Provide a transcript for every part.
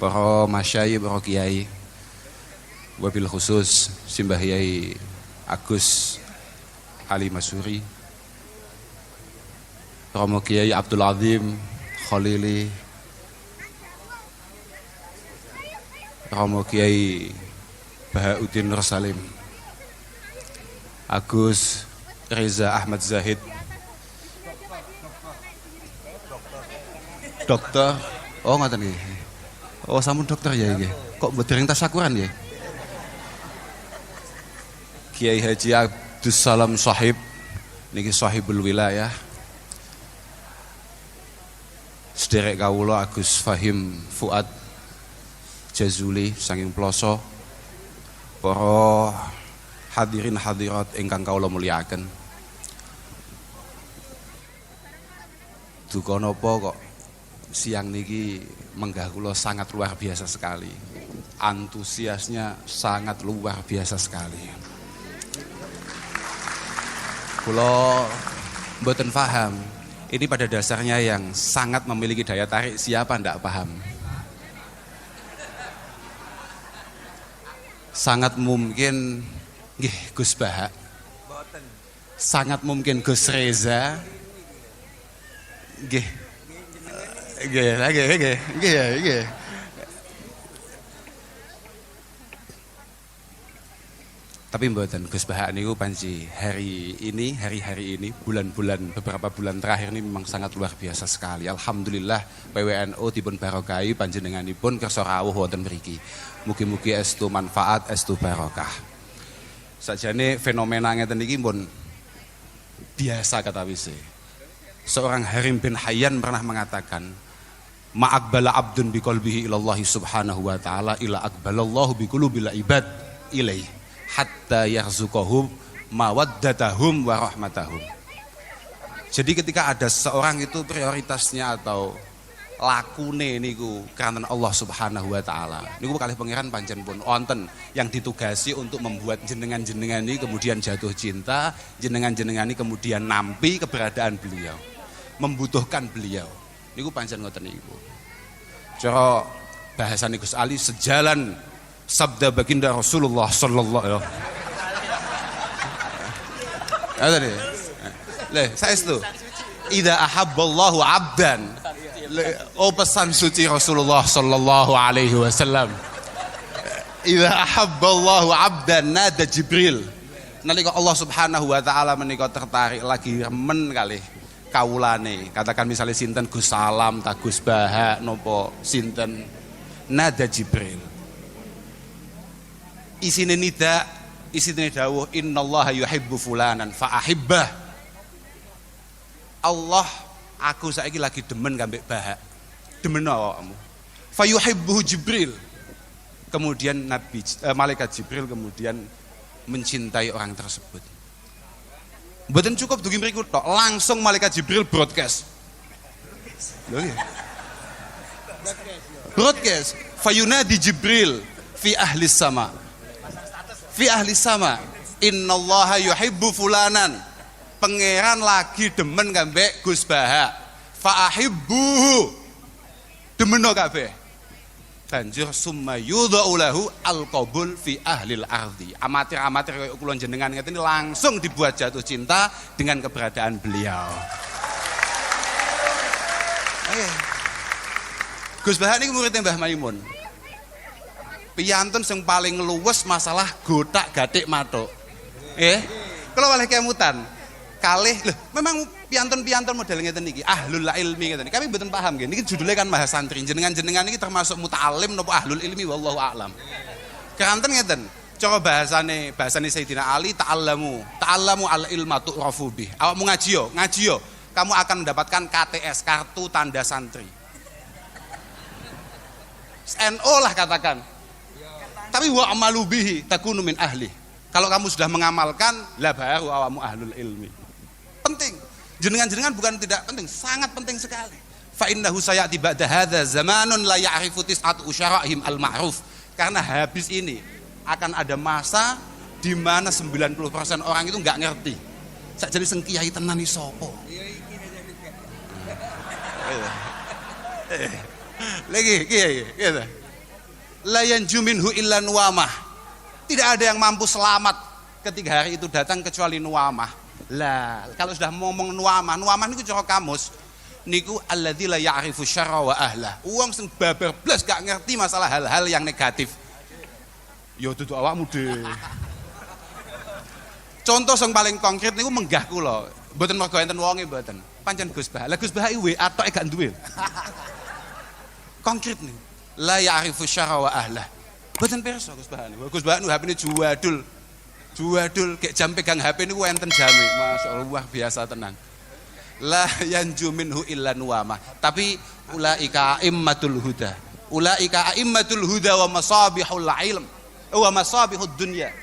para masyayikh, para kiai, wabil khusus Simbah Yai Agus Ali Masuri, Romo Kiai Abdul Azim Khalili, Romo Kiai Bahauddin Nur Salim, Agus Reza Ahmad Zahid, dokter, oh ngoten nggih. Oh sampun dokter ya nggih. Kok mboten tasakuran ya? Kiai Haji Abdus Salam Sahib niki sahibul wilayah. Sederek kawula Agus Fahim Fuad Jazuli saking Ploso. Para hadirin hadirat ingkang kawula mulyakaken. Duka napa kok siang niki menggah kula sangat luar biasa sekali. Antusiasnya sangat luar biasa sekali. Kula mboten paham. Ini pada dasarnya yang sangat memiliki daya tarik siapa ndak paham. Sangat mungkin nggih Gus Bahak. Sangat mungkin Gus Reza. Nggih. Nggih. Tapi mboten Gus Bahak niku panci hari ini bulan-bulan beberapa bulan terakhir ini memang sangat luar biasa sekali. Alhamdulillah PWNU dipun barokahi panjenenganipun kersa rawuh wonten mriki. Mugi-mugi estu manfaat, estu barokah. Sakjane fenomena ngeten iki pun biasa kata wise. Seorang Harim bin Hayyan pernah mengatakan, "Ma'aqbala abdun biqalbihi ilallahi subhanahu wa ta'ala ila aqbalallahu biqulubil ibad ilaihi hatta yarzuqahum mawaddatahum wa rahmatahum." Jadi ketika ada seorang itu prioritasnya atau lakune niku karena Allah Subhanahu wa taala. Niku kalih pangeran pancen pun wonten yang ditugasi untuk membuat jenengan-jenengan ini kemudian jatuh cinta, jenengan-jenengan ini kemudian nampi keberadaan beliau, membutuhkan beliau. Niku pancen ngoten niku. Cara bahasane Gus Ali sejalan sabda baginda Rasulullah sallallahu alaihi wasallam. Leh, saestu. Idza ahabballahu 'abdan. Oh pesan suci Rasulullah sallallahu alaihi wasallam. Idza ahabballahu 'abdan nada Jibril. Nalika Allah Subhanahu wa taala menika tertarik lagi remen kalih kawulane. Katakan misalnya sinten Gus Salam, ta Gus Bahak napa sinten nada Jibril. Isine nida, isine dawuh innallaha yuhibbu fulanan fa ahibbah. Allah, aku saiki lagi demen kambek Bahak. Demen awakmu. Fa yuhibbu Jibril. Kemudian malaikat Jibril kemudian mencintai orang tersebut. Mboten cukup dugi mriku tok, langsung malaikat Jibril broadcast. Lho nggih. Broadcast. Fa yunadi Jibril fi ahli sama. Fi ahli sama, innallaha yuhibbu fulanan. Pangeran lagi demen kambek Gus Bahak. Fa ahibbuhu. Demeno kabeh. Banjur summa yudha'u lahu al-qabul fi ahlil ardi. Amatir-amatir kaya kula jenengan ngeten langsung dibuat jatuh cinta dengan keberadaan beliau. Gus Bahak niku muridé Mbah Maimun. Piyantun sing paling luwes masalah gotak-gatik matuk. Kalau oleh kemutan kalih lho, memang piyantun-piyantun model ngeten niki ahlul ilmi ngeten. Kami mboten paham nggih. Niki judulnya kan Maha Santri. Jenengan-jenengan niki termasuk muta'alim napa ahlul ilmi wallahu a'lam. Keranten ngeten. Cara bahasane Sayyidina Ali ta'allamu al ilma tu'rafu bih. Awakmu ngaji yo. Kamu akan mendapatkan KTS, kartu tanda santri. NO lah katakan. Tapi wa amalu bihi takunu min ahli. Kalau kamu sudah mengamalkan, la baru awamu ahlul ilmi. Penting. Jenengan-jenengan bukan tidak penting, sangat penting sekali. Fa innahu sayati ba'da hadza zamanun la ya'rifu tis'atu usyara'ihim al-ma'ruf. Karena habis ini akan ada masa di mana 90% orang itu enggak ngerti. Sak jane sing kiai tenan iki sapa? Lagi kiai, gitu. La yanju minhu illa nuwamah. Tidak ada yang mampu selamat ketika hari itu datang kecuali nuwamah. Lah, kalau sudah ngomong nuwamah niku cara kamus niku alladzi la ya'rifu syarra wa ahlah. Wong sing babar blas gak ngerti masalah hal-hal yang negatif. Ya dudu awakmu deh. Contoh yang paling konkret niku menggah kula. Mboten mergo enten wonge mboten. Pancen Gus Bah. Lah Gus Bah iki WA tok gak duwe. Konkret nih. La ya'rifu syarra wa ahlah. Mboten pirsa Gus Bah niku. Gus Bah niku HP-ne juwadul. Juwadul kayak jam pegang HP niku enten jame. Masyaallah luar biasa tenang. La yanju minhu illa nuwamah. Tapi ulaika aimmatul huda. Ulaika aimmatul huda wa masabihul ilm. Wa masabihud dunya.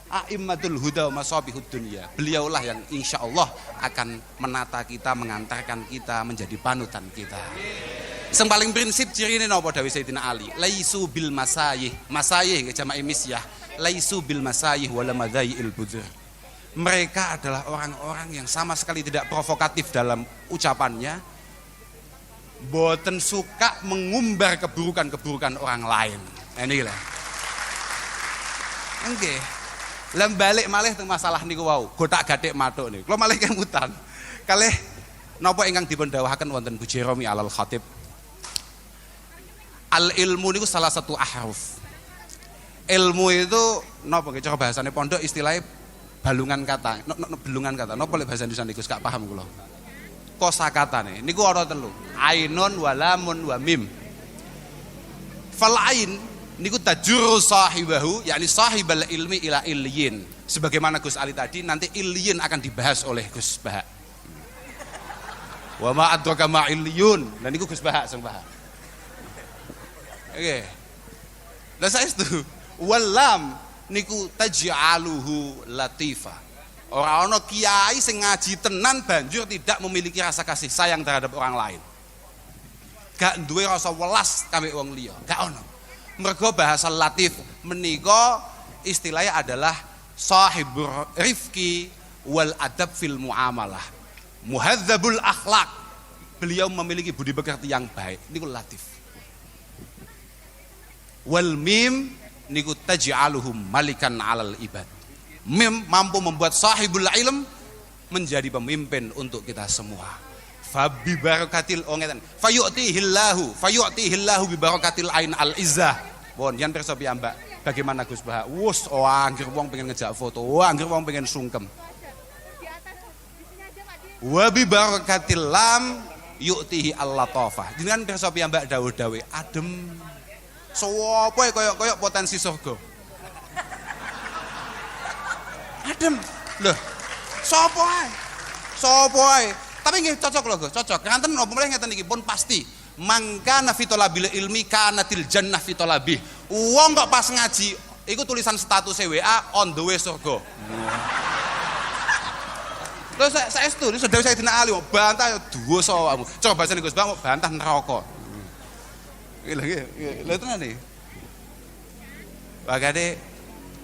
A'immatul huda wa masabihud dunya. Beliaulah yang insyaallah akan menata kita, mengantarkan kita menjadi panutan kita. Yang paling prinsip ciri ini napa dawuh Sayyidina Ali? Laisu bil masayih. Masayih nggih jama'i misyah. Laisu bil masayih wala madzail budzur. Mereka adalah orang-orang yang sama sekali tidak provokatif dalam ucapannya. Boten suka mengumbar keburukan-keburukan orang lain. Inilah. Nggih. Lah balik malih teng masalah niku wau, gotak-gatik matuk niku. Kula malih kemutan. Kalih napa ingkang dipun dawuhaken wonten Bu Jeromi Alal Khatib. Al ilmu niku salah satu ahruf. Ilmu itu napa nggih cara bahasane pondok istilahnya balungan kata. Belungan kata. Napa lek bahasa Indonesia niku gak paham kula. Kosakatane niku ana telu. Ainun wa lamun wa mim. Fal ain niku tajurru sahibahu, yakni sahibal ilmi ila illiyin. Sebagaimana Gus Ali tadi, nanti illiyin akan dibahas oleh Gus Bahak. Wa ma adraka ma illiyun. Lah niku Gus Bahak sing Bahak. Oke. Lah saestu walam niku taj'aluhu latifa. Ora ana kiai sing ngaji tenan banjur tidak memiliki rasa kasih sayang terhadap orang lain. Gak duwe rasa welas kambek wong liya, gak ono. Mergo bahasa latif menika istilahnya adalah sahibur rifqi wal adab fil muamalah. Muhadzabul akhlak. Beliau memiliki budi pekerti yang baik. Niku latif. Wal mim niku taj'aluhum malikan 'alal ibad. Mim mampu membuat sahibul ilm menjadi pemimpin untuk kita semua. Fabi barakatil ngeten fayu'tihillahu bi barakatil ain al izzah. Bon yen pirsa piyambak bagaimana Gus Bah? Wus anggere wong pengen ngejak foto, anggere wong pengen sungkem. Wa bi barakatil lam yu'tihi al-latafah. Jenengan pirsa piyambak dawuh-dawuh adem. Sopo koyok potensi surga. Adem. Loh. Sopo ae. Tapi nggih cocok lho, Gus, cocok. Kanten napa meneh ngeten iki pun pasti. Mangkana fi talabil ilmi kanatil jannah fi talabi. Wong kok pas ngaji iku tulisan status WA on the way surga. Lho saestu sedaya Sayyidina Ali bantah dosa awakmu. Coba bahasane Gus Bang bantah neraka. Lha tenan iki. Bagade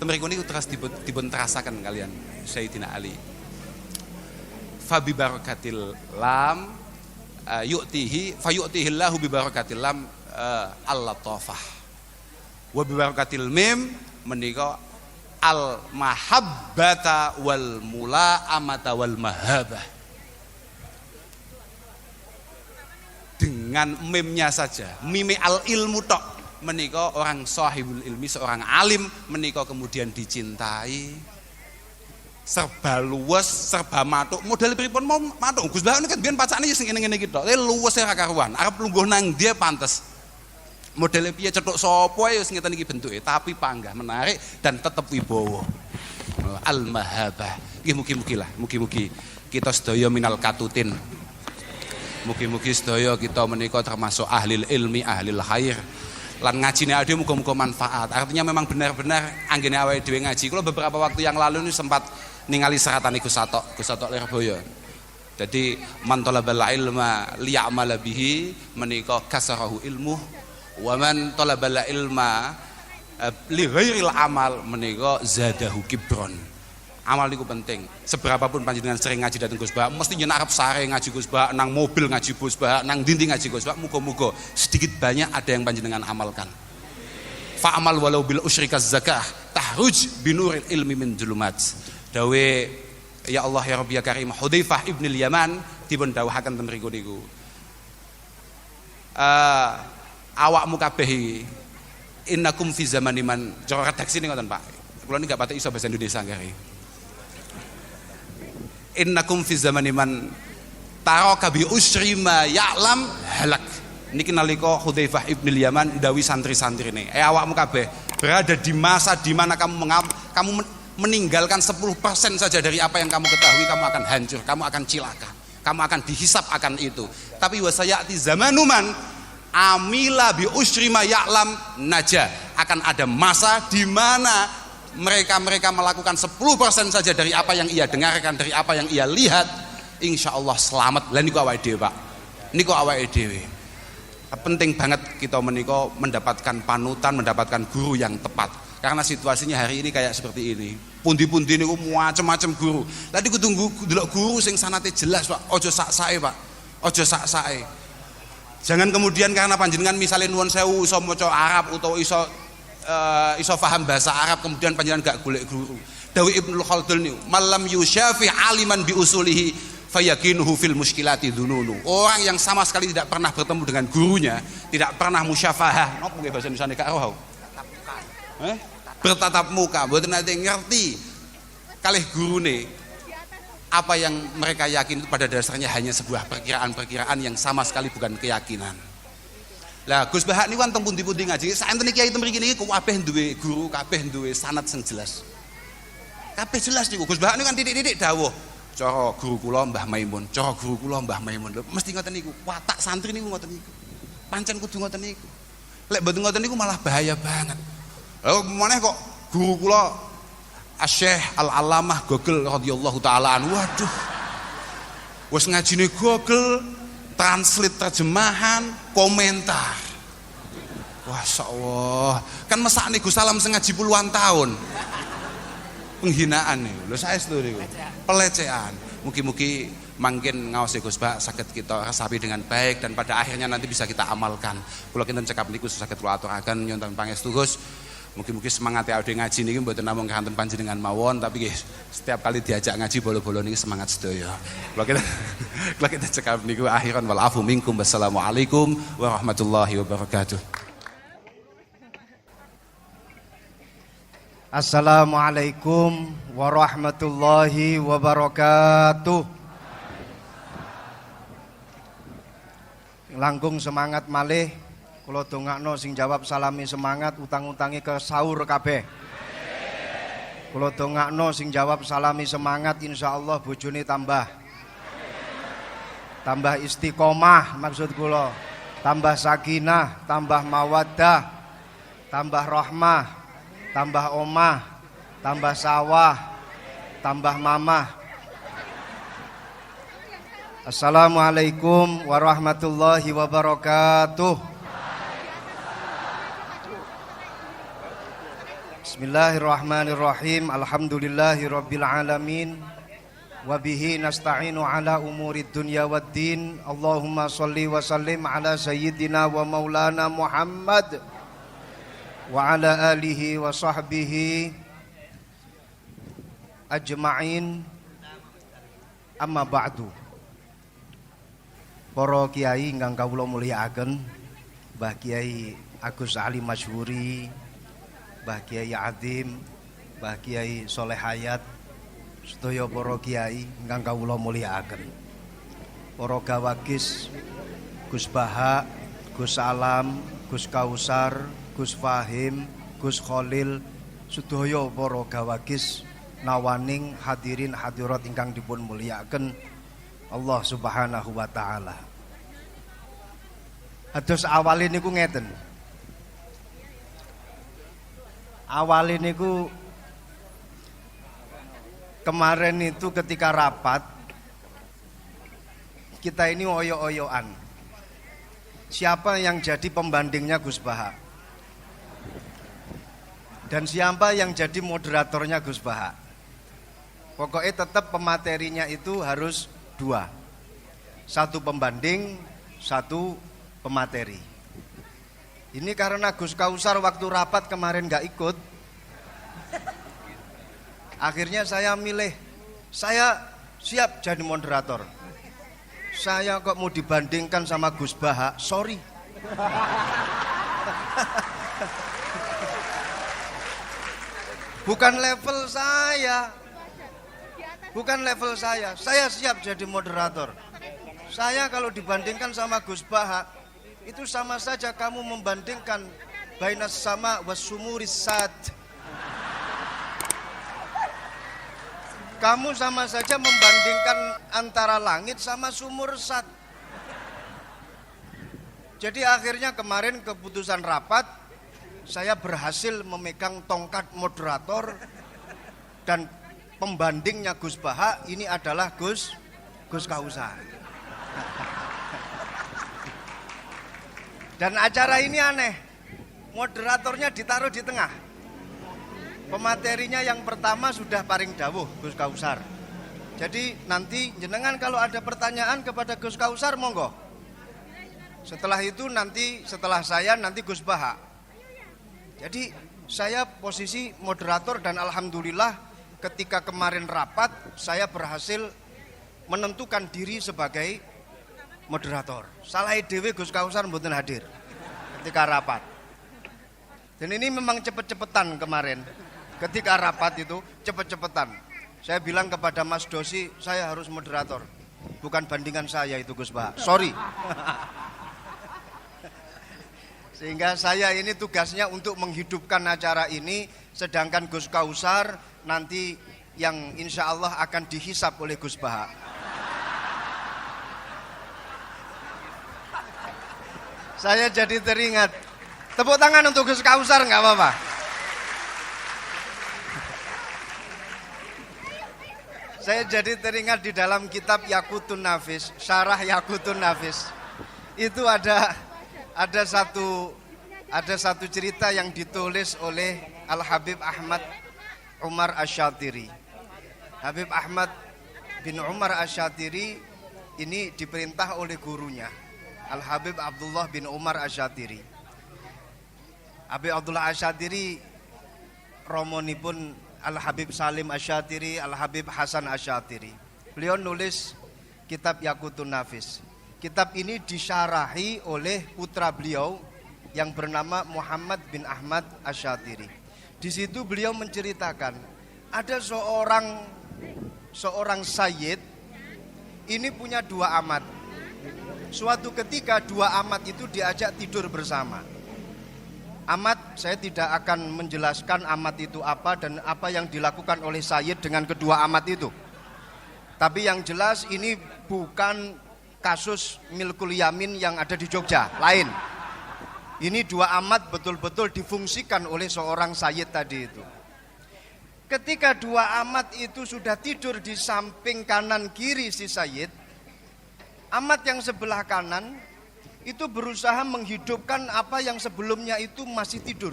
temriku niku terus dipun terasaken kalian Sayyidina Ali. Fabi barakatil lam fayu'tihillahu bi barakatil lam al-latafah. Wa bi barakatil mim menika al mahabbata wal mula'amata wal mahabah. Dengan mimnya saja, mime al ilmu tok menika orang sahibul ilmi, seorang alim menika kemudian dicintai. Serba luwes, serba matuk. Model pripun mau matuk. Gus Bah kan biyen pacane sing ngene-ngene iki tok. Luwes ora karuan. Arep lungguh nang dia pantes. Modele piye cetuk sapa ya wis ngeten iki bentuke, tapi panggah menarik dan tetep wibawa. Al mahabah. Nggih mugi-mugi kita sedaya minal katutin. Mugi-mugi sedaya kita menika termasuk ahli ilmi, ahli khair. Lan ngajine awake muga-muga manfaat. Artinya memang benar-benar anggene awake dhewe ngaji. Kula beberapa waktu yang lalu ini sempat ningali seratane Gus Satok Lirboyo. Jadi man talabal ilma liya'mala bihi menika kasarahu ilmu wa man talabal ilma li ghairil amal menika zadahu kibron. Amal niku penting. Seberapapun panjenengan sering ngaji dateng Gus Bah, mesti nyen arep sare ngaji Gus Bah, nang mobil ngaji Gus Bah, nang dinding ngaji Gus Bah, muga-muga sedikit banyak ada yang panjenengan amalkan. fa'amal walau bil usyrikaz zakah tahruj binuril ilmi min julumat. Dawe ya Allah ya Rabbi ya Karim Hudzaifah ibn al-Yaman dipun dawuhaken ten mriku niku. Awakmu kabeh innakum fi zamani man, cara redaksi ini ngoten Pak. Kula niki gak pati iso bahasa Indonesia ngare. Innakum fi zamani man taraka bi usri ma ya'lam halak. Niki nalika Hudzaifah ibn al-Yaman ndawi santri-santrine. Awakmu kabeh berada di masa di mana kamu meninggalkan 10% saja dari apa yang kamu ketahui, kamu akan hancur, kamu akan cilaka. Kamu akan dihisap akan itu. Tapi wasayati zamanuman amila bi usri ma ya'lam naja. Akan ada masa di mana mereka melakukan 10% saja dari apa yang ia dengarkan, dari apa yang ia lihat, insya Allah selamat. Lah niku awake dhewe Pak. Niku awake dhewe. Penting banget kita menika mendapatkan panutan, mendapatkan guru yang tepat. Karena situasinya hari ini kayak seperti ini. Pundi-pundi niku macam-macam guru. Tadi ku tunggu delok guru sing sanate jelas Pak. Ojo sak-sake Pak. Ojo sak-sake. Jangan kemudian karena panjenengan misalnya nuwun sewu iso maca Arab utawa iso paham bahasa Arab kemudian panjenengan gak golek guru. Dawi Ibnul Khaldun niku, "Malam yusyafi aliman bi usulihi fayakinuhu fil muskilati dzununu." Orang yang sama sekali tidak pernah bertemu dengan gurunya, tidak pernah musyafahah. Napa nggih bahasa Indonesia gak roh? Bertatap muka, mboten nate ngerti kalih gurune. Apa yang mereka yakin itu pada dasarnya hanya sebuah perkiraan-perkiraan yang sama sekali bukan keyakinan. Lah Gus Bahak niku wonten pundi-pundi ngaji, saenten kiai mriki niki kabeh duwe guru, kabeh duwe sanad sing jelas. Kabeh jelas niku. Gus Bahak niku kan titik-titik dawuh. Cara guru kula Mbah Maimun, cara guru kula Mbah Maimun. Lho mesti ngoten niku. Watak santri niku ngoten niku. Pancen kudu ngoten niku. Lek mboten ngoten niku malah bahaya banget. Lha meneh kok guru kula Asy-Syaikh Al-Allamah Gogel radhiyallahu taala anhu. Waduh. Wis ngajine Gogel, translate terjemahan, komentar. Masyaallah. Kan mesakne Gus Salam sing ngaji puluhan tahun. Penghinaan niku. Lho saestu niku. Pelecehan. Mugi-mugi mangkin ngaos Gus Bahak saged kita resapi dengan baik dan pada akhirnya nanti bisa kita amalkan. Kula kinten cekap niku saged kula aturaken nyuwun pangestu Gus. Mugi-mugi semangat ya audio ngaji niki mboten namung kanten panjenengan mawon tapi nggih setiap kali diajak ngaji bolo-bolo niki semangat sedaya. Kula kita cekap niku akhiran wal afu minkum. Wassalamualaikum warahmatullahi wabarakatuh. Assalamualaikum warahmatullahi wabarakatuh. Langkung semangat malih. Kula dongakno sing jawab salami semangat utang-utangi ke sahur kabeh. Kula dongakno sing jawab salami semangat insyaallah bojone tambah istiqomah maksud kula. Tambah sakinah, tambah mawaddah, tambah rahmah, tambah omah, tambah sawah, tambah mamah. Assalamualaikum warahmatullahi wabarakatuh. Bismillahirrahmanirrahim. Alhamdulillahirabbil alamin. Wa bihi nasta'inu ala umurid dunya waddin. Allahumma shalli wa sallim ala sayyidina wa maulana Muhammad wa ala alihi wa sahbihi ajma'in. Amma ba'du. Para kiai ingkang kawula mulyakaken, Mbah Kiai Agus Ali Masyhuri, Mbah Kiai Adim, Mbah Kiai Soleh Hayat, sedaya para kiai ingkang kawula mulyakaken. Para gawagis Gus Bahak, Gus Alam, Gus Kausar, Gus Fahim, Gus Khalil, sedaya para gawagis nawaning hadirin hadirat ingkang dipun mulyakaken Allah Subhanahu wa taala. Ados awale niku ngeten. Awalnya niku kemarin itu ketika rapat kita ini oyo-oyoan. Siapa yang jadi pembandingnya Gus Bahak? Dan siapa yang jadi moderatornya Gus Bahak? Pokoknya tetap pematerinya itu harus dua. Satu pembanding, satu pemateri. Ini karena Gus Kausar waktu rapat kemarin nggak ikut. Akhirnya saya milih, saya siap jadi moderator. Saya kok mau dibandingkan sama Gus Baha, sorry. Bukan level saya. Bukan level saya. Saya siap jadi moderator. Saya kalau dibandingkan sama Gus Baha, itu sama saja kamu membandingkan bainas sama wasumuris sad. Kamu sama saja membandingkan antara langit sama sumur sad. Jadi akhirnya kemarin keputusan rapat, saya berhasil memegang tongkat moderator dan pembandingnya Gus Baha ini adalah Gus Kausar. Dan acara ini aneh, moderatornya ditaruh di tengah. Pematerinya yang pertama sudah paring dawuh Gus Kausar. Jadi nanti jenengan kalau ada pertanyaan kepada Gus Kausar monggo. Setelah itu nanti setelah saya nanti Gus Baha. Jadi saya posisi moderator dan alhamdulillah ketika kemarin rapat saya berhasil menentukan diri sebagai moderator. Salah dhewe Gus Kausar mboten hadir ketika rapat. Dan ini memang cepet-cepetan kemarin. Ketika rapat itu cepet-cepetan. Saya bilang kepada Mas Dosi, saya harus moderator. Bukan bandingan saya itu Gus Baha. Sorry. Sehingga saya ini tugasnya untuk menghidupkan acara ini, sedangkan Gus Kausar nanti yang insya Allah akan dihisap oleh Gus Baha. Saya jadi teringat. Tepuk tangan untuk Gus Kausar nggak apa-apa. Saya jadi teringat di dalam kitab Yaqutun Nafis, Syarah Yaqutun Nafis. Itu ada satu cerita yang ditulis oleh Al Habib Ahmad Umar Asy-Syatiri. Habib Ahmad bin Umar Asy-Syatiri ini diperintah oleh gurunya Al Habib Abdullah bin Umar Asy-Syatiri. Habib Abdullah Asy-Syatiri romonipun Al Habib Salim Asy-Syatiri, Al Habib Hasan Asy-Syatiri. Beliau nulis kitab Yaqutun Nafis. Kitab ini disyarahi oleh putra beliau yang bernama Muhammad bin Ahmad Asy-Syatiri. Di situ beliau menceritakan ada seorang sayyid ini punya dua amat. Suatu ketika dua amat itu diajak tidur bersama. Amat, saya tidak akan menjelaskan amat itu apa dan apa yang dilakukan oleh sayyid dengan kedua amat itu. Tapi yang jelas ini bukan kasus milkul yamin yang ada di Jogja, lain. Ini dua amat betul-betul difungsikan oleh seorang sayyid tadi itu. Ketika dua amat itu sudah tidur di samping kanan kiri si sayyid, amat yang sebelah kanan itu berusaha menghidupkan apa yang sebelumnya itu masih tidur.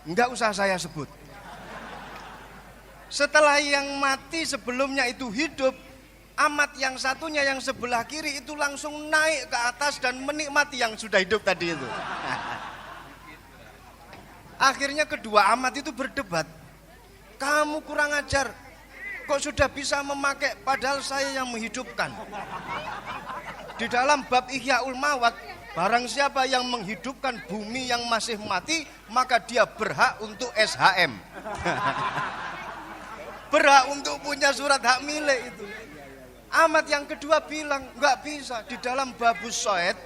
Enggak usah saya sebut. Setelah yang mati sebelumnya itu hidup, amat yang satunya yang sebelah kiri itu langsung naik ke atas dan menikmati yang sudah hidup tadi itu. Akhirnya kedua amat itu berdebat. Kamu kurang ajar. Kok sudah bisa memakai padahal saya yang menghidupkan. Di dalam bab Ihyaul Mawat, barang siapa yang menghidupkan bumi yang masih mati, maka dia berhak untuk SHM. Berhak untuk punya surat hak milik itu. Amat yang kedua bilang, enggak bisa. Di dalam Babus Soed,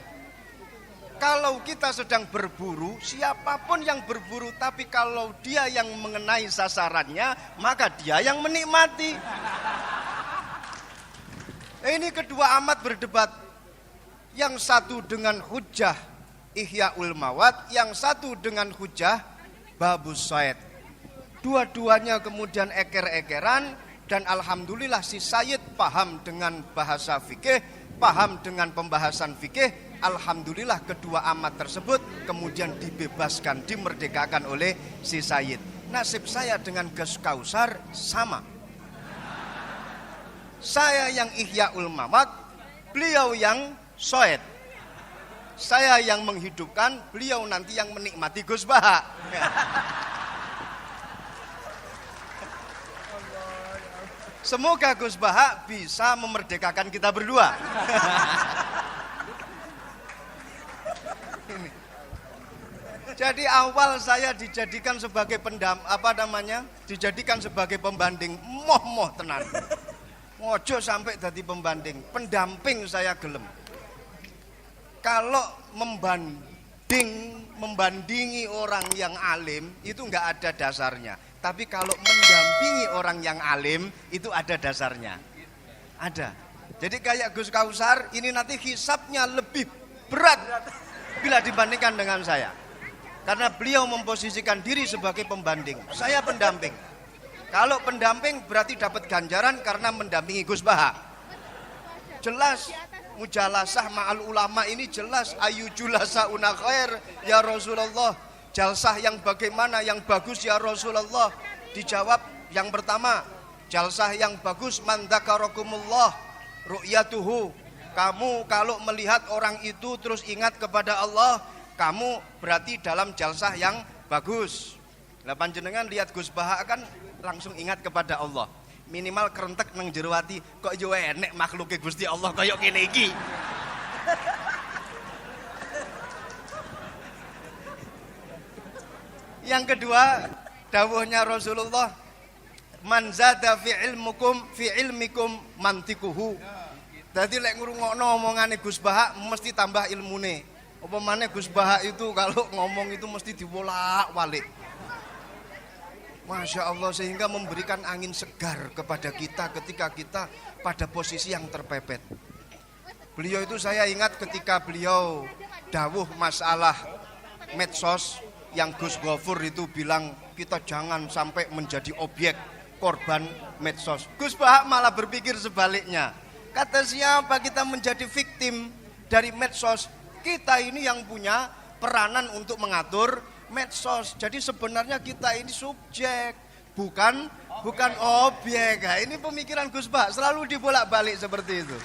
kalau kita sedang berburu, siapapun yang berburu, tapi kalau dia yang mengenai sasarannya, maka dia yang menikmati. Ini kedua amat berdebat. Yang satu dengan hujah Ihyaul Mawat, yang satu dengan hujah Babus Soed. Dua-duanya kemudian eker-ekeran, dan alhamdulillah si Sayyid paham dengan bahasa fikih, paham dengan pembahasan fikih. Alhamdulillah kedua amat tersebut kemudian dibebaskan, dimerdekakan oleh si Sayyid. Nasib saya dengan Gus Kausar sama. Saya yang Ihyaul Mawat, beliau yang Soet. Saya yang menghidupkan, beliau nanti yang menikmati Gus Baha. Semoga Gus Baha bisa memerdekakan kita berdua. Jadi awal saya dijadikan sebagai dijadikan sebagai pembanding, moh tenan. Ngojo sampai jadi pembanding, pendamping saya gelem. Kalau membandingi orang yang alim itu nggak ada dasarnya. Tapi kalau mendampingi orang yang alim itu ada dasarnya. Ada. Jadi kayak Gus Kausar ini nanti hisabnya lebih berat bila dibandingkan dengan saya. Karena beliau memposisikan diri sebagai pembanding. Saya pendamping. Kalau pendamping berarti dapat ganjaran karena mendampingi Gus Baha. Jelas mujalasah ma'al ulama ini jelas ayu julasauna khair ya Rasulullah. Jalsah yang bagaimana yang bagus ya Rasulullah? Dijawab yang pertama, jalsah yang bagus man dzakarakumullah ru'yatuhu. Kamu kalau melihat orang itu terus ingat kepada Allah, kamu berarti dalam jalsah yang bagus. Lah panjenengan lihat Gus Baha kan langsung ingat kepada Allah. Minimal kerentek nang jero ati, kok yo enek makhluke Gusti Allah kaya kene iki. Yang kedua, dawuhnya Rasulullah, man zada fi ilmikum mantikuhu. Dadi lek ngrungokno omongane Gus Baha mesti tambah ilmune. Apa maneh Gus Baha itu kalau ngomong itu mesti dibolak-balik. Masya Allah, sehingga memberikan angin segar kepada kita ketika kita pada posisi yang terpepet. Beliau itu saya ingat ketika beliau dawuh masalah medsos, yang Gus Gofur itu bilang kita jangan sampai menjadi objek korban medsos. Gus Baha malah berpikir sebaliknya. Kata siapa kita menjadi viktim dari medsos? Kita ini yang punya peranan untuk mengatur medsos. Jadi sebenarnya kita ini subjek, bukan objek. Nah, ini pemikiran Gus Baha selalu dibolak-balik seperti itu.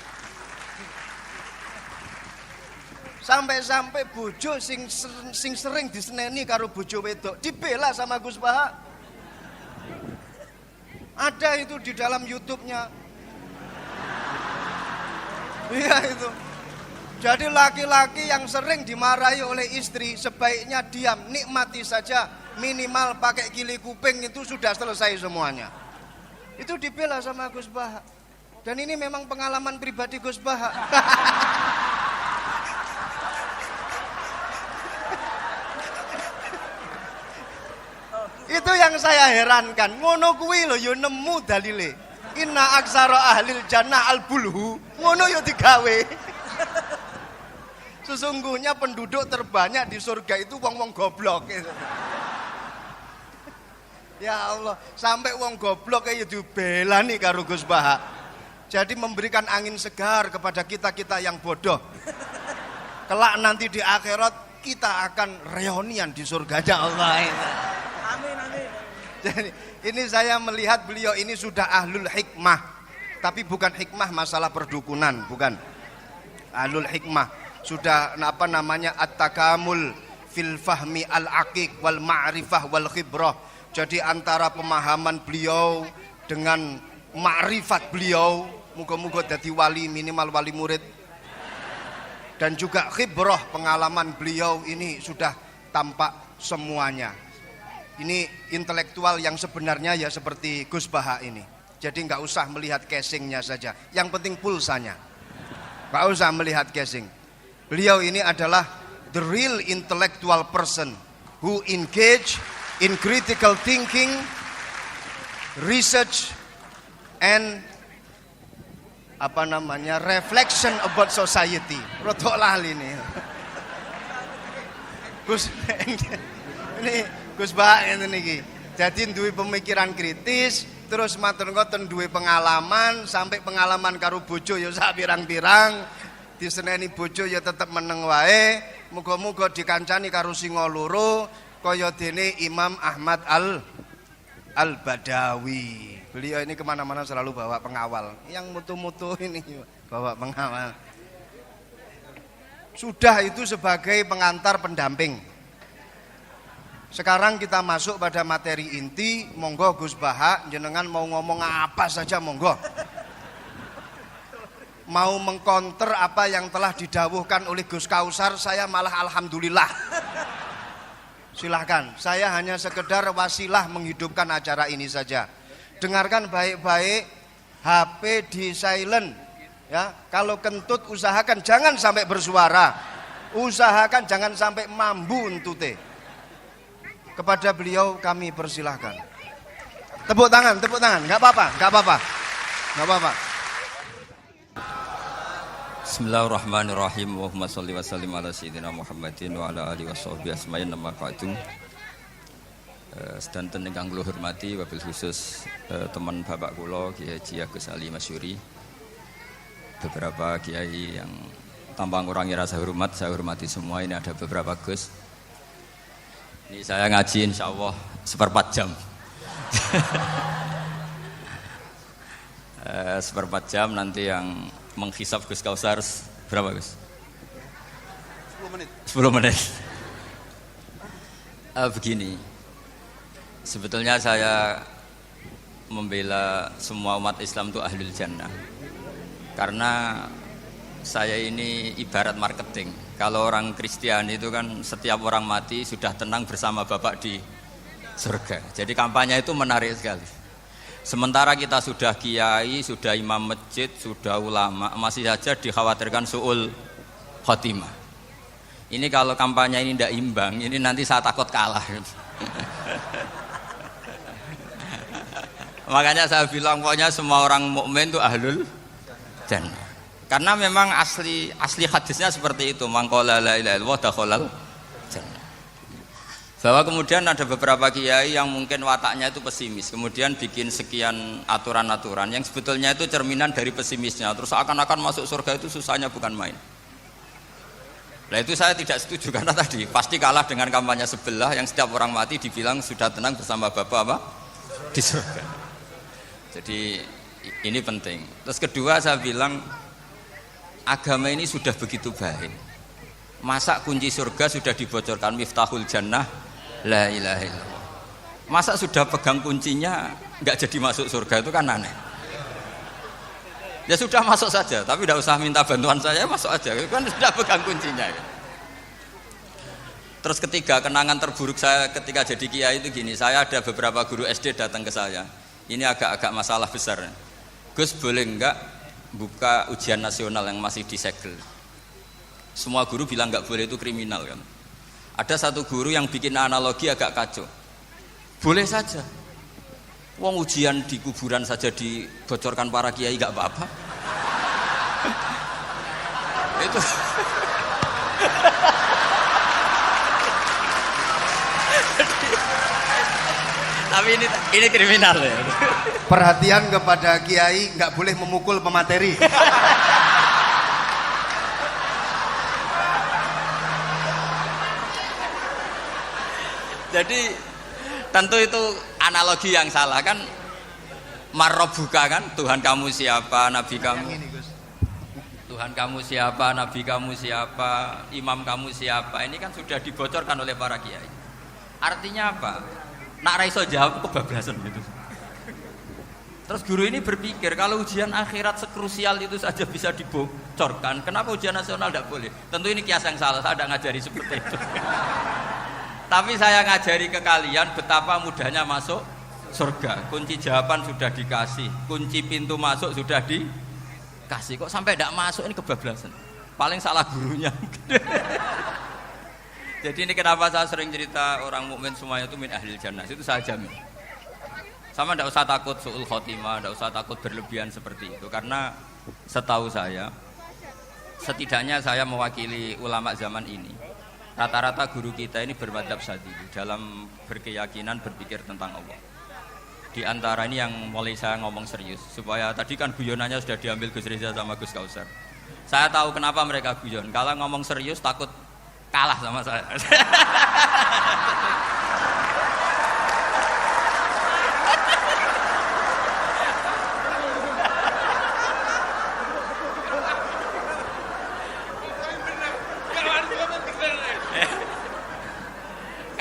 Sampai-sampai bojo sing sering diseneni karo bojo wedok dibela sama Gus Baha. Ada itu di dalam YouTube-nya. Iya itu. Jadi laki-laki yang sering dimarahi oleh istri sebaiknya diam, nikmati saja, minimal pakai gili kuping itu sudah selesai semuanya. Itu dibela sama Gus Baha. Dan ini memang pengalaman pribadi Gus Baha. Itu yang saya herankan. Ngono kuwi lho yo nemu dalile. Inna aksara ahlil jannah al-bulhu. Ngono yo digawe. Sesungguhnya penduduk terbanyak di surga itu wong-wong goblok. Ya Allah, sampai wong goblok kayak dibelani karo Gus Baha. Jadi memberikan angin segar kepada kita-kita yang bodoh. Kelak nanti di akhirat kita akan reunian di surganya Allah. Amin, amin. Jadi ini saya melihat beliau ini sudah ahlul hikmah. Tapi bukan hikmah masalah perdukunan, bukan. Ahlul hikmah. Sudah at-takamul fil fahmi al-aqiq wal ma'rifah wal khibrah. Jadi antara pemahaman beliau dengan ma'rifat beliau, muga-muga jadi wali, minimal wali murid, dan juga khibrah, pengalaman beliau ini sudah tampak semuanya. Ini intelektual yang sebenarnya ya seperti Gus Baha ini. Jadi nggak usah melihat casingnya saja, yang penting pulsanya. Nggak usah melihat casing. Beliau ini adalah the real intellectual person who engage in critical thinking, research, and reflection about society. Rodok lali ini. Gus Baha ngene iki. Jadi duwe pemikiran kritis, terus matur ngoten duwe pengalaman, sampai pengalaman karo bojo ya sak pirang-pirang. Diseneni bojo ya tetep meneng wae. Muga-muga dikancani karo singa loro kaya dene Imam Ahmad Al-Badawi. Beliau ini kemana-mana selalu bawa pengawal. Yang mutu-mutu ini bawa pengawal. Sudah itu sebagai pengantar pendamping. Sekarang kita masuk pada materi inti. Monggo Gus Baha, jenengan mau ngomong apa saja monggo. Mau mengkonter apa yang telah didawuhkan oleh Gus Kausar, saya malah alhamdulillah. Silahkan, saya hanya sekedar wasilah menghidupkan acara ini saja. Dengarkan baik-baik, HP di silent. Ya, kalau kentut usahakan jangan sampai bersuara. Usahakan jangan sampai mambu entute. Kepada beliau kami persilahkan. Tepuk tangan, nggak apa-apa, nggak apa-apa. Nggak apa-apa. Bismillahirrahmanirrahim. Allahumma sholli wa sallim ala sayyidina Muhammadin wa ala alihi washabbihi asma'in nama ba'du. Sedanten ingkang kula hormati wabil khusus teman bapak kula Kiai Haji Agus Ali Masyuri. Beberapa kiai yang tanpa ngurangi rasa hormat, saya hormati semua. Ini ada beberapa Gus. Ini saya ngaji insyaallah 1/4 jam. 1/4 jam nanti yang menghisap Gus Kausar berapa Gus? 10 menit. 10 menit. Begini, sebetulnya saya membela semua umat Islam itu ahlul jannah. Karena saya ini ibarat marketing. Kalau orang Kristiani itu kan setiap orang mati sudah tenang bersama Bapak di surga. Jadi kampanye itu menarik sekali. Sementara kita sudah kiai, sudah imam masjid, sudah ulama, masih saja dikhawatirkan su'ul khotimah. Ini kalau kampanye ini tidak imbang, ini nanti saya takut kalah. Makanya saya bilang pokoknya semua orang mukmin itu ahlul jannah. Karena memang asli hadisnya seperti itu, man qala la ilaha illallah dakhalal jannah. Bahwa kemudian ada beberapa kiai yang mungkin wataknya itu pesimis, kemudian bikin sekian aturan-aturan yang sebetulnya itu cerminan dari pesimisnya, terus akan-akan masuk surga itu susahnya bukan main. Nah itu saya tidak setuju karena tadi pasti kalah dengan kampanye sebelah yang setiap orang mati dibilang sudah tenang bersama Bapak apa? Di surga. Jadi ini penting. Terus kedua saya bilang agama ini sudah begitu baik. Masa kunci surga sudah dibocorkan miftahul jannah la ilaha illallah. Masa sudah pegang kuncinya nggak jadi masuk surga, itu kan aneh. Ya sudah masuk saja, tapi tidak usah minta bantuan saya, masuk aja. Kan sudah pegang kuncinya. Terus ketiga, kenangan terburuk saya ketika jadi kiai itu gini, saya ada beberapa guru SD datang ke saya. Ini agak-agak masalah besar. Gus boleh enggak buka ujian nasional yang masih disegel? Semua guru bilang enggak boleh, itu kriminal kan. Ada satu guru yang bikin analogi agak kacau. Boleh saja. Wong ujian di kuburan saja dibocorkan para kiai enggak apa-apa. Itu tapi ini kriminal ya. Perhatian kepada kiai, nggak boleh memukul pemateri. Jadi tentu itu analogi yang salah kan. Marrobuka kan, Tuhan kamu siapa, nabi kamu. Tuhan kamu siapa, nabi kamu siapa, imam kamu siapa. Ini kan sudah dibocorkan oleh para kiai. Artinya apa? Nak raiso jawab kebablasan gitu. Terus guru ini berpikir kalau ujian akhirat sekrusial itu saja bisa dibocorkan, kenapa ujian nasional tidak boleh? Tentu ini kias yang salah, saya tidak ngajari seperti itu. Tapi saya ngajari ke kalian betapa mudahnya masuk surga. Kunci jawaban sudah dikasih, kunci pintu masuk sudah dikasih. Kok sampai tidak masuk, ini kebablasan. Paling salah gurunya. Jadi ini kenapa saya sering cerita orang mukmin semuanya itu min ahlil jannah, itu saya jamin. Sama tidak usah takut su'ul khotimah, tidak usah takut berlebihan seperti itu. Karena setahu saya, setidaknya saya mewakili ulama zaman ini. Rata-rata guru kita ini bermadzhab Syadzili dalam berkeyakinan berpikir tentang Allah. Di antara ini yang mulai saya ngomong serius, supaya tadi kan guyonannya sudah diambil Gus Reza sama Gus Kausar. Saya tahu kenapa mereka guyon. Kalau ngomong serius takut kalah sama saya.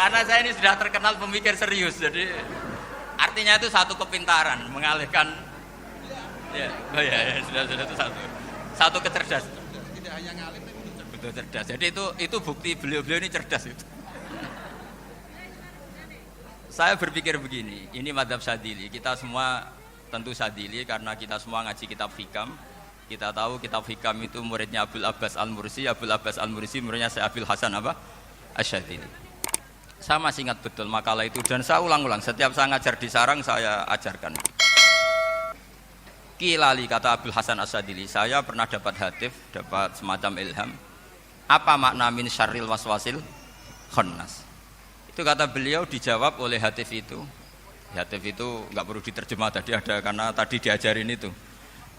Karena saya ini sudah terkenal pemikir serius, jadi artinya itu satu kepintaran mengalihkan. Ya, oh ya, sudah itu satu kecerdasan. Tidak hanya ngalim tapi Betul cerdas. Jadi itu bukti beliau-beliau ini cerdas itu. Saya berpikir begini, ini madhab Sadili. Kita semua tentu Sadili karena kita semua ngaji kitab Hikam. Kita tahu kitab Hikam itu muridnya Abdul Abbas Al-Mursi. Abdul Abbas Al-Mursi muridnya Syekh Abil Hasan apa? Asy-Syadzili. Saya masih ingat betul makalah itu dan saya ulang-ulang. Setiap saya ngajar di sarang saya ajarkan. Kilali kata Abdul Hasan Asy-Syadzili, saya pernah dapat hatif, dapat semacam ilham. Apa makna min syarril waswasil khannas? Itu kata beliau dijawab oleh hatif itu. Hatif itu nggak perlu diterjemah tadi ada karena tadi diajarin itu.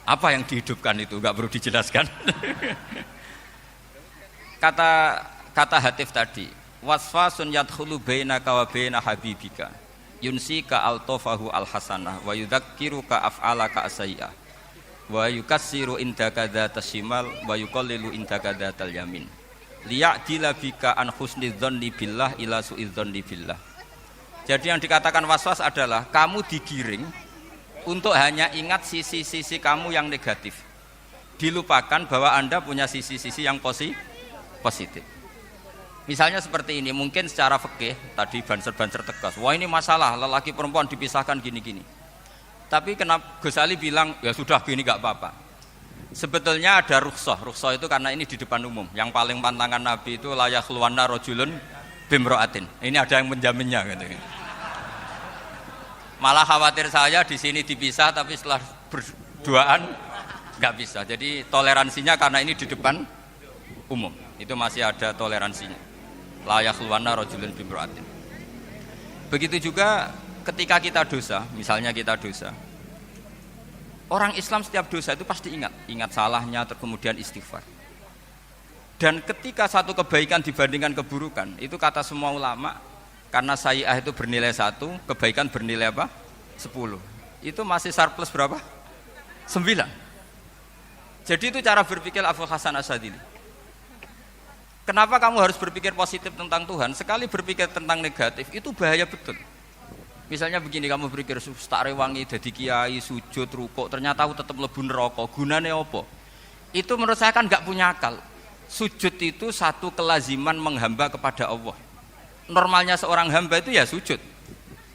Apa yang dihidupkan itu nggak perlu dijelaskan. kata hatif tadi, waswasun yadkhulu bainaka wa baina habibika. Yunsika altofahu alhasanah wa yudzakiruka af'alaka asyi'ah wa yukassiru indaka dzatas shimal wa yuqallilu indaka dzatal yamin liya'dila bika an husni dzanni billah ila su'i dzanni billah. Jadi yang dikatakan waswas adalah kamu digiring untuk hanya ingat sisi-sisi kamu yang negatif, dilupakan bahwa Anda punya sisi-sisi yang positif. Misalnya seperti ini, mungkin secara fikih tadi banser-banser tegas, wah ini masalah lelaki perempuan dipisahkan gini-gini. Tapi kenapa Ghazali bilang ya sudah gini nggak apa-apa. Sebetulnya ada rukhsah itu karena ini di depan umum. Yang paling pantangan Nabi itu la yakhluwanna rajulun bimra'atin. Ini ada yang menjaminnya gitu. Malah khawatir saya di sini dipisah tapi setelah berduaan nggak bisa. Jadi toleransinya karena ini di depan umum. Itu masih ada toleransinya. La yakhluwanna rajulun bimra'atin. Begitu juga ketika kita dosa, misalnya kita dosa. Orang Islam setiap dosa itu pasti ingat salahnya, kemudian istighfar. Dan ketika satu kebaikan dibandingkan keburukan, itu kata semua ulama, karena sayi'ah itu bernilai 1, kebaikan bernilai apa? 10. Itu masih surplus berapa? 9. Jadi itu cara berpikir Abdul Hasan Asy-Syadzili. Kenapa kamu harus berpikir positif tentang Tuhan? Sekali berpikir tentang negatif, itu bahaya betul. Misalnya begini, kamu berpikir tak rewangi jadi kiai, sujud, rukuk, ternyata aku tetap mlebu neraka. Gunane apa? Itu menurut saya kan nggak punya akal. Sujud itu satu kelaziman menghamba kepada Allah. Normalnya seorang hamba itu ya sujud.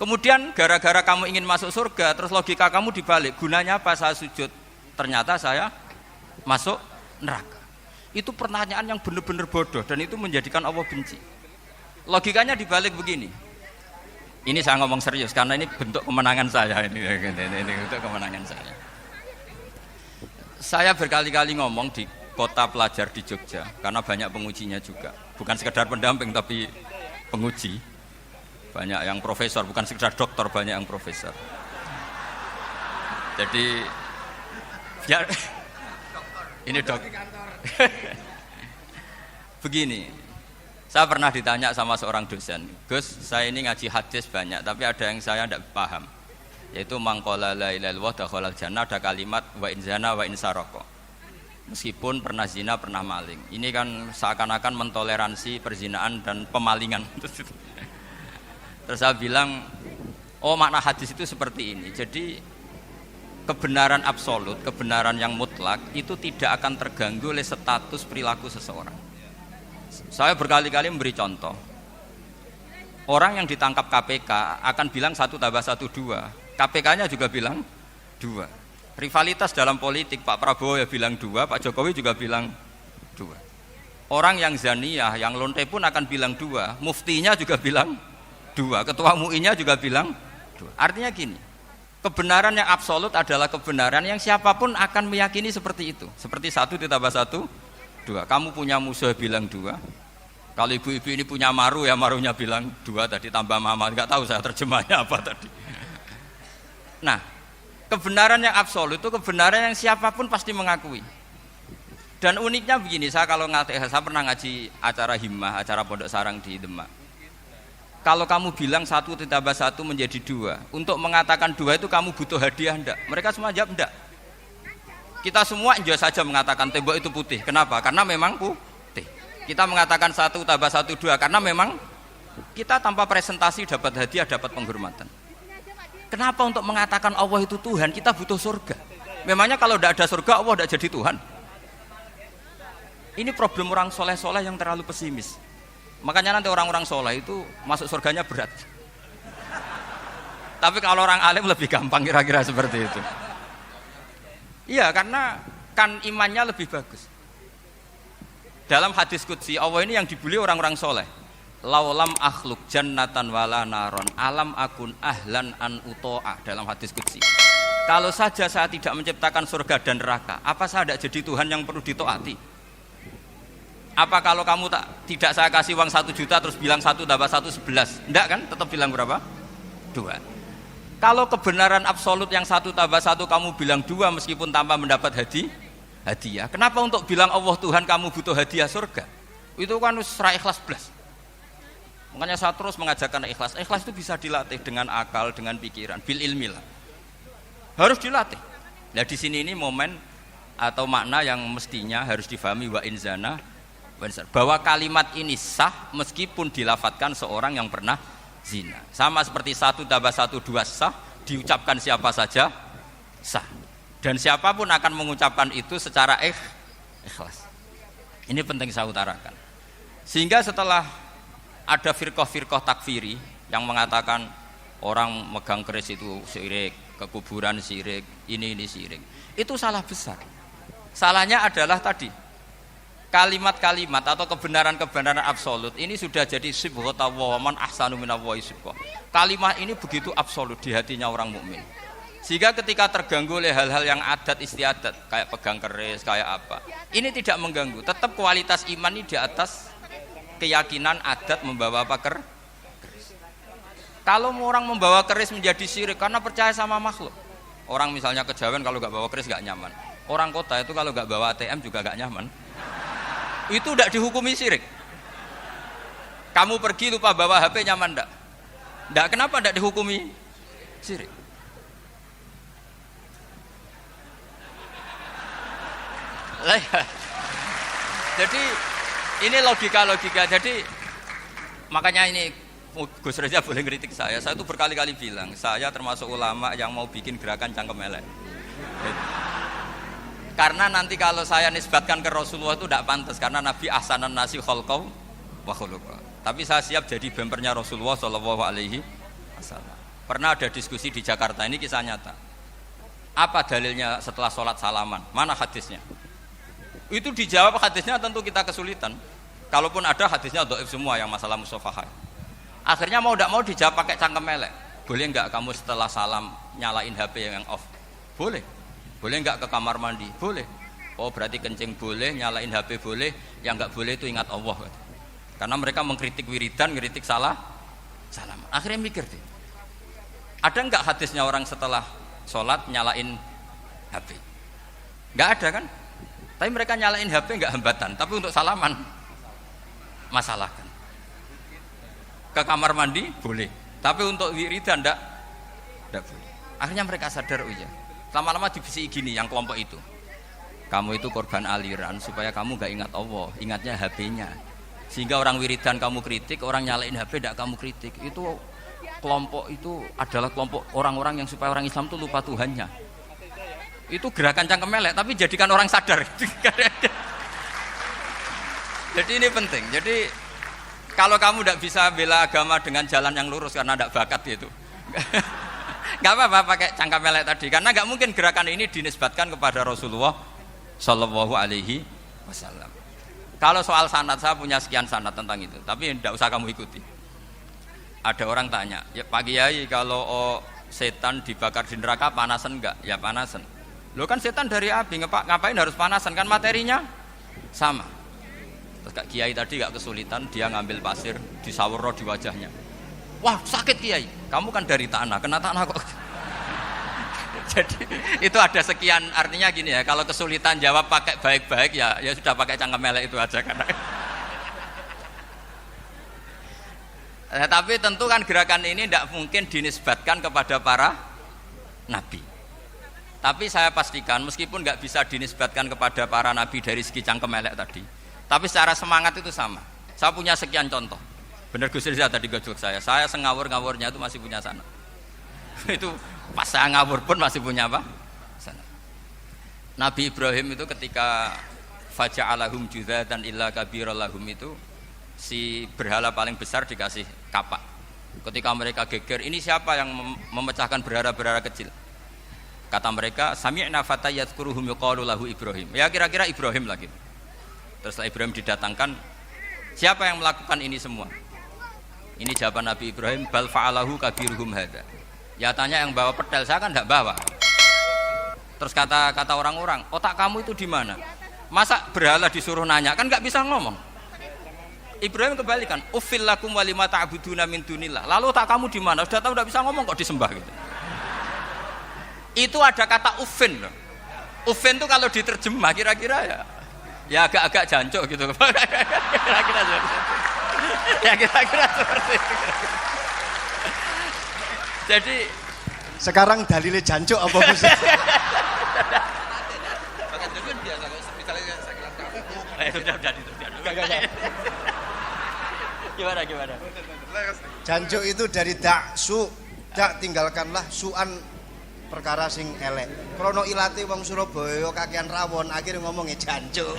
Kemudian gara-gara kamu ingin masuk surga, terus logika kamu dibalik. Gunanya apa saya sujud? Ternyata saya masuk neraka. Itu pertanyaan yang benar-benar bodoh dan itu menjadikan Allah benci. Logikanya dibalik begini. Ini saya ngomong serius karena ini bentuk kemenangan saya ini bentuk kemenangan saya. Saya berkali-kali ngomong di kota pelajar di Jogja karena banyak pengujinya juga. Bukan sekedar pendamping tapi penguji. Banyak yang profesor, bukan sekedar doktor, banyak yang profesor. Jadi biar ini dok. Begini. Saya pernah ditanya sama seorang dosen, Gus, saya ini ngaji hadis banyak, tapi ada yang saya tidak paham, yaitu mangkola la ilaha illallah dakhalal jannah, ada kalimat wa in zana wa in saraka. Meskipun pernah zina, pernah maling. Ini kan seakan-akan mentoleransi perzinaan dan pemalingan. Terus saya bilang, oh makna hadis itu seperti ini. Jadi kebenaran absolut, kebenaran yang mutlak itu tidak akan terganggu oleh status perilaku seseorang. Saya berkali-kali memberi contoh. Orang yang ditangkap KPK akan bilang 1 + 1 2. KPK-nya juga bilang 2. Rivalitas dalam politik, Pak Prabowo ya bilang 2, Pak Jokowi juga bilang 2. Orang yang zaniyah, yang lonte pun akan bilang 2. Muftinya juga bilang 2. Ketua MUI-nya juga bilang 2. Artinya gini, kebenaran yang absolut adalah kebenaran yang siapapun akan meyakini seperti itu. Seperti 1 + 1 2. Kamu punya musuh bilang 2. Kalau ibu-ibu ini punya maru ya marunya bilang 2 tadi tambah mama. Enggak tahu saya terjemahnya apa tadi. Nah, kebenaran yang absolut itu kebenaran yang siapapun pasti mengakui. Dan uniknya begini, saya pernah ngaji acara himmah, acara pondok sarang di Demak. Kalau kamu bilang 1 + 1 menjadi 2, untuk mengatakan 2 itu kamu butuh hadiah enggak? Mereka semua jawab enggak. Kita semua enjoy saja mengatakan tembok itu putih. Kenapa? Karena memang putih. Kita mengatakan 1 + 1 2 karena memang Kita tanpa presentasi dapat hadiah, dapat penghormatan. Kenapa untuk mengatakan Allah itu Tuhan, kita butuh surga? Memangnya kalau tidak ada surga, Allah tidak jadi Tuhan? Ini problem orang soleh-soleh yang terlalu pesimis. Makanya nanti orang-orang soleh itu masuk surganya berat. Tapi kalau orang alim lebih gampang kira-kira seperti itu. Iya, karena kan imannya lebih bagus. Dalam hadis qudsi, Allah ini yang dibuli orang-orang soleh. Laulam akhluk jannatan wala naron alam akun ahlan an uto'a, dalam hadis qudsi. Kalau saja saya tidak menciptakan surga dan neraka, apa saya tidak jadi Tuhan yang perlu ditaati? Apa kalau kamu tidak saya kasih uang 1 juta terus bilang 1 tambah 1 11? Enggak kan? Tetap bilang berapa? 2. Kalau kebenaran absolut yang 1 tambah 1 kamu bilang 2 meskipun tanpa mendapat hadiah. Kenapa untuk bilang Allah Tuhan kamu butuh hadiah surga? Itu kan serah ikhlas belas. Makanya saya terus mengajarkan ikhlas. Ikhlas itu bisa dilatih dengan akal, dengan pikiran, bil ilmi lah. Harus dilatih. Nah di sini ini momen atau makna yang mestinya harus difahami wa inzana, bahwa kalimat ini sah meskipun dilafatkan seorang yang pernah zina. Sama seperti 1 tambah 1 2 sah, diucapkan siapa saja sah. Dan siapapun akan mengucapkan itu secara ikhlas. Ini penting saya utarakan. Sehingga setelah ada firqah-firqah takfiri yang mengatakan orang megang keris itu syirik, ke kuburan syirik, ini syirik. Itu salah besar. Salahnya adalah tadi kalimat-kalimat atau kebenaran-kebenaran absolut ini sudah jadi sibghata wa man ahsanu minallahi sibghah. Kalimat ini begitu absolut di hatinya orang mukmin. Sehingga ketika terganggu oleh hal-hal yang adat istiadat kayak pegang keris, kayak apa, ini tidak mengganggu. Tetap kualitas iman ini di atas keyakinan adat membawa apa keris. Kalau orang membawa keris menjadi syirik karena percaya sama makhluk. Orang misalnya kejawen kalau nggak bawa keris nggak nyaman. Orang kota itu kalau nggak bawa ATM juga nggak nyaman. Itu tidak dihukumi syirik. Kamu pergi lupa bawa HP nyaman enggak? Enggak, kenapa enggak dihukumi syirik? Jadi ini logika. Jadi makanya ini Gus Reza boleh ngeritik saya itu berkali-kali bilang saya termasuk ulama yang mau bikin gerakan cangkem elek. Karena nanti kalau saya nisbatkan ke Rasulullah itu tidak pantas, karena Nabi ahsanan nasi khalqahu wa khuluqa. Tapi saya siap jadi bempernya Rasulullah Shallallahu Alaihi Wasallam. Pernah ada diskusi di Jakarta, ini kisah nyata. Apa dalilnya setelah sholat salaman? Mana hadisnya? Itu dijawab hadisnya tentu kita kesulitan. Kalaupun ada hadisnya dhaif semua yang masalah musafahah. Akhirnya mau tidak mau dijawab pakai cangkem elek. Boleh enggak kamu setelah salam nyalain HP yang off? Boleh. Boleh enggak ke kamar mandi? Boleh. Oh berarti kencing boleh, nyalain HP boleh, yang enggak boleh itu ingat Allah. Karena mereka mengkritik wiridan, ngeritik salam. Akhirnya mikir deh. Ada enggak hadisnya orang setelah sholat nyalain HP? Enggak ada kan? Tapi mereka nyalain HP enggak hambatan, tapi untuk salaman masalah kan. Ke kamar mandi boleh, tapi untuk wiridan enggak boleh. Akhirnya mereka sadar, oh iya. Lama-lama dibisiki gini yang kelompok itu. Kamu itu korban aliran supaya kamu gak ingat Allah, ingatnya HP-nya. Sehingga orang wiridan kamu kritik, orang nyalain HP tidak kamu kritik. Itu kelompok itu adalah kelompok orang-orang yang supaya orang Islam itu lupa Tuhannya. Itu gerakan cangkem elek, tapi jadikan orang sadar. Jadi ini penting. Jadi kalau kamu tidak bisa bela agama dengan jalan yang lurus karena tidak bakat gitu. Gak apa-apa pakai cangkem elek tadi, karena gak mungkin gerakan ini dinisbatkan kepada Rasulullah Shallallahu Alaihi Wasallam. Kalau soal sanad, saya punya sekian sanad tentang itu, tapi tidak usah kamu ikuti. Ada orang tanya, ya Pak Kiai kalau setan dibakar di neraka panasan enggak? Ya panasan. Lo kan setan dari api, ngapain harus panasan? Kan materinya sama. Terus Kak Kiai tadi gak kesulitan, dia ngambil pasir disawero di wajahnya. Wah sakit Kiai, kamu kan dari tanah, kena tanah kok. Jadi itu ada sekian, artinya gini ya, kalau kesulitan jawab pakai baik-baik ya sudah pakai cangkem elek itu aja kan. Tapi tentu kan gerakan ini tidak mungkin dinisbatkan kepada para nabi. Tapi saya pastikan meskipun nggak bisa dinisbatkan kepada para nabi dari segi cangkem elek tadi, tapi secara semangat itu sama. Saya punya sekian contoh. Bener Gus Riza tadi gojok saya sengawur-ngawurnya itu masih punya sana. Itu pas saya ngawur pun masih punya apa? Sana. Nabi Ibrahim itu ketika faja'alahum judatan illa kabirallahum itu si berhala paling besar dikasih kapak. Ketika mereka geger, ini siapa yang memecahkan berhala-berhala kecil? Kata mereka, sami'na fata yadhkuruhum yuqalu lahu Ibrahim. Ya kira-kira Ibrahim lagi. Terus setelah Ibrahim didatangkan, siapa yang melakukan ini semua? Ini jawaban Nabi Ibrahim, bal fa'alahu kabiruhum hadza. Ya tanya yang bawa pedal, saya kan tidak bawa. Terus kata orang-orang, otak kamu itu di mana? Masa berhala disuruh nanya, kan nggak bisa ngomong. Ibrahim kembalikan, uffil lakum wa lima ta'buduna min dunillah. Lalu otak kamu di mana? Sudah tahu nggak bisa ngomong kok disembah gitu. Itu ada kata uffin loh. Uffin itu kalau diterjemah kira-kira ya agak-agak jancuk gitu. Kira-kira ya kira-kira seperti itu. Jadi Sekarang dalile jancuk apa Gus? Gimana? Jancuk itu dari daksu. Dak tinggalkanlah suan perkara sing elek. Krono ilate wong Surabaya kakean rawon akhirnya ngomongnya jancuk.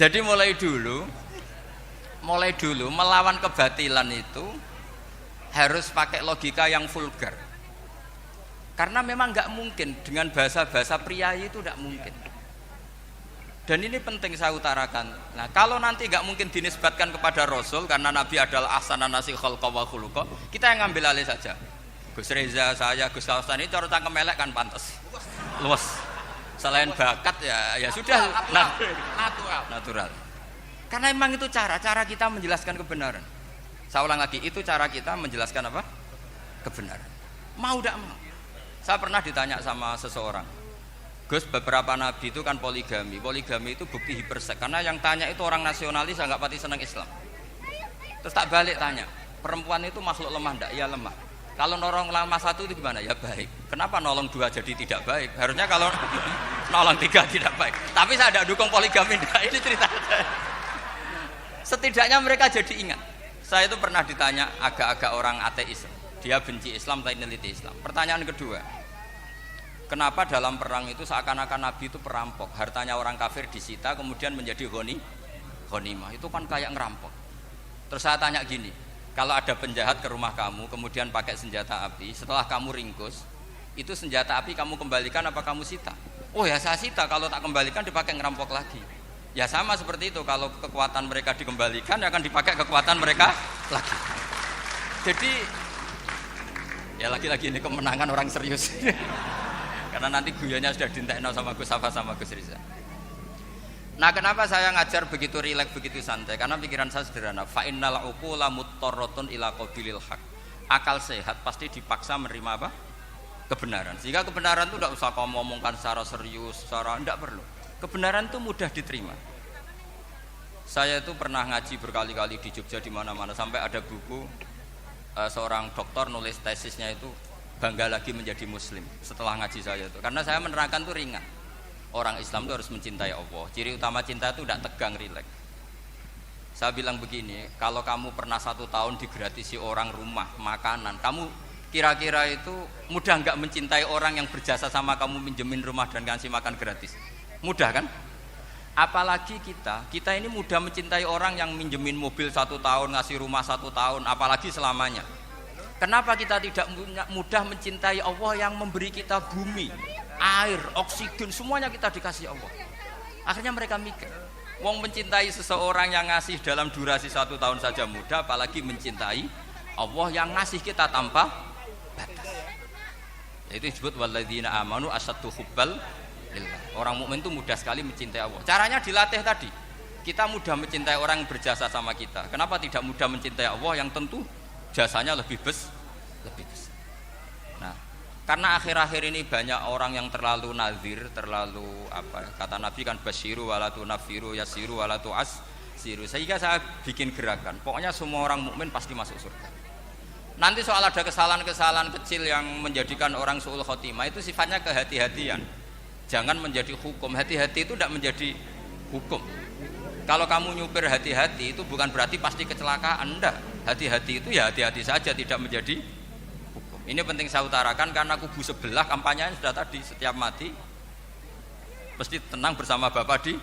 Jadi mulai dulu melawan kebatilan itu harus pakai logika yang vulgar. Karena memang nggak mungkin dengan bahasa-bahasa priayi itu nggak mungkin. Dan ini penting saya utarakan. Nah, kalau nanti nggak mungkin dinisbatkan kepada Rasul karena Nabi adalah ahsanan nasi khalqa wa khuluqa, kita yang ngambil alih saja. Gus Reza, saya, Gus Hasan ini cara cangkem elek kan pantas. Luas. Selain bakat ya sudah natural. Karena memang itu cara kita menjelaskan kebenaran. Saya ulang lagi, itu cara kita menjelaskan apa? Kebenaran. Mau tidak mau. Saya pernah ditanya sama seseorang, Gus, beberapa nabi itu kan poligami itu bukti hipersek. Karena yang tanya itu orang nasionalis, nggak pati senang Islam. Terus tak balik tanya, perempuan itu makhluk lemah enggak? Ya lemah. Kalau nolong lama satu itu gimana? Ya baik. Kenapa nolong dua jadi tidak baik? Harusnya kalau nolong tiga tidak baik. Tapi saya tidak dukung poligami. Nah, ini cerita. Setidaknya mereka jadi ingat. Saya itu pernah ditanya agak-agak orang ateis. Dia benci Islam tapi neliti Islam. Pertanyaan kedua, kenapa dalam perang itu seakan-akan Nabi itu perampok? Hartanya orang kafir disita kemudian menjadi ghanimah. Itu kan kayak ngerampok. Terus saya tanya gini, kalau ada penjahat ke rumah kamu kemudian pakai senjata api, setelah kamu ringkus itu senjata api kamu kembalikan apa kamu sita? Oh ya saya sita, kalau tak kembalikan dipakai ngerampok lagi. Ya sama seperti itu, kalau kekuatan mereka dikembalikan akan dipakai kekuatan mereka lagi. Jadi ya lagi-lagi ini kemenangan orang serius. Karena nanti guyanya sudah dintekno sama Gus Safa sama Gus Riza. Nah, kenapa saya ngajar begitu rileks, begitu santai? Karena pikiran saya sederhana. Fa innal uqula muttarratun ila qabilil haq. Akal sehat pasti dipaksa menerima apa? Kebenaran. Sehingga kebenaran itu tidak usah kamu ngomongkan secara serius, secara tidak perlu. Kebenaran itu mudah diterima. Saya itu pernah ngaji berkali-kali di Jogja di mana-mana sampai ada buku seorang dokter nulis tesisnya itu bangga lagi menjadi muslim setelah ngaji saya itu. Karena saya menerangkan itu ringan. Orang Islam itu harus mencintai Allah. Ciri utama cinta itu tidak tegang, rileks. Saya bilang begini, kalau kamu pernah 1 tahun digratisi orang rumah, makanan, kamu kira-kira itu mudah nggak mencintai orang yang berjasa sama kamu minjemin rumah dan ngasih makan gratis? Mudah kan? Apalagi kita ini mudah mencintai orang yang minjemin mobil 1 tahun, ngasih rumah 1 tahun, apalagi selamanya. Kenapa kita tidak mudah mencintai Allah yang memberi kita bumi, air, oksigen, semuanya kita dikasih Allah. Akhirnya mereka mikir, wong mencintai seseorang yang ngasih dalam durasi 1 tahun saja mudah, apalagi mencintai Allah yang ngasih kita tanpa batas. Itu disebut walladzina amanu asyaddu hubbal lillah. Orang mukmin itu mudah sekali mencintai Allah. Caranya dilatih tadi. Kita mudah mencintai orang yang berjasa sama kita. Kenapa tidak mudah mencintai Allah yang tentu jasanya lebih besar. Nah, karena akhir-akhir ini banyak orang yang terlalu nazir, terlalu kata Nabi kan basyiru wala tunafiru yasiru wala tu'assiru. Sehingga saya bikin gerakan. Pokoknya semua orang mukmin pasti masuk surga. Nanti soal ada kesalahan-kesalahan kecil yang menjadikan orang su'ul khotimah itu sifatnya kehati-hatian. Jangan menjadi hukum. Hati-hati itu tidak menjadi hukum. Kalau kamu nyupir hati-hati itu bukan berarti pasti kecelakaan, enggak. Hati-hati itu ya hati-hati saja, tidak menjadi hukum. Ini penting saya utarakan karena kubu sebelah kampanyenya sudah tadi, setiap mati mesti tenang bersama Bapak di